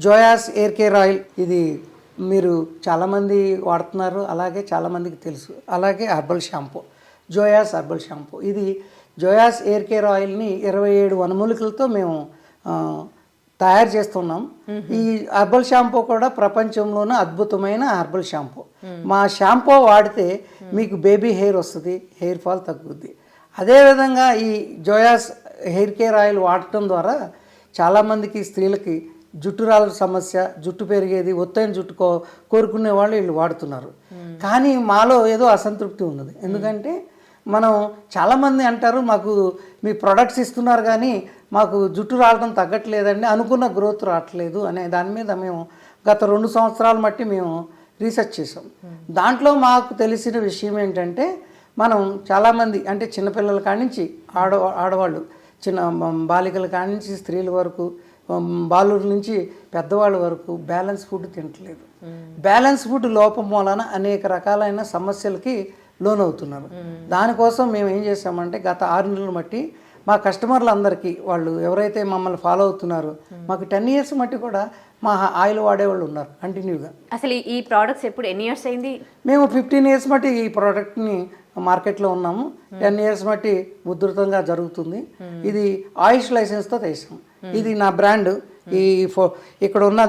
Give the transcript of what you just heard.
జోయాస్ air care oil, ఇది మీరు చాలామంది వాడుతున్నారు, అలాగే చాలామందికి తెలుసు. అలాగే హెర్బల్ షాంపూ, జోయాస్ హెర్బల్ షాంపూ. ఇది జోయాస్ ఎయిర్ కేర్ ఆయిల్ని 27 వనమూలికలతో మేము తయారు చేస్తున్నాం. ఈ హెర్బల్ షాంపూ కూడా ప్రపంచంలోనే అద్భుతమైన హెర్బల్ షాంపూ. మా షాంపూ వాడితే మీకు బేబీ హెయిర్ వస్తుంది, హెయిర్ ఫాల్ తగ్గుద్ది. అదేవిధంగా ఈ జోయాస్ హెయిర్ కేర్ ఆయిల్ వాడటం ద్వారా చాలామందికి స్త్రీలకి జుట్టు రాళ్ళ సమస్య, జుట్టు పెరిగేది, ఒత్తైన జుట్టు కోరుకునే వాళ్ళు వీళ్ళు వాడుతున్నారు. కానీ మాలో ఏదో అసంతృప్తి ఉన్నది. ఎందుకంటే మనం చాలామంది అంటారు, మాకు మీ ప్రొడక్ట్స్ ఇస్తున్నారు కానీ మాకు జుట్టు రావడం తగ్గట్లేదండి, అనుకున్న గ్రోత్ రావట్లేదు అనే దాని మీద మేము గత 2 సంవత్సరాల మట్టి మేము రీసెర్చ్ చేసాం. దాంట్లో మాకు తెలిసిన విషయం ఏంటంటే, మనం చాలామంది అంటే చిన్నపిల్లల కానించి ఆడవాళ్ళు, చిన్న బాలికల కానించి స్త్రీల వరకు, బాలుల నుంచి పెద్దవాళ్ళ వరకు బ్యాలెన్స్ ఫుడ్ తినట్లేదు. బ్యాలెన్స్ ఫుడ్ లోపం వలన అనేక రకాలైన సమస్యలకి లోనవుతున్నారు. దానికోసం మేము ఏం చేసామంటే గత 6 నెలలు మట్టి మా కస్టమర్లందరికీ, వాళ్ళు ఎవరైతే మమ్మల్ని ఫాలో అవుతున్నారో, మాకు 10 years మట్టి కూడా మా ఆయిల్ వాడేవాళ్ళు ఉన్నారు కంటిన్యూగా. అసలు ఈ ప్రోడక్ట్స్ ఎప్పుడు ఎన్ని ఇయర్స్ అయింది? మేము 15 years మట్టి ఈ ప్రోడక్ట్ని మార్కెట్లో ఉన్నాము. 10 years మట్టి ఉధృతంగా జరుగుతుంది. ఇది ఆయుష్ లైసెన్స్తో తెసాం. ఇది నా బ్రాండ్. ఈ ఇక్కడ ఉన్నది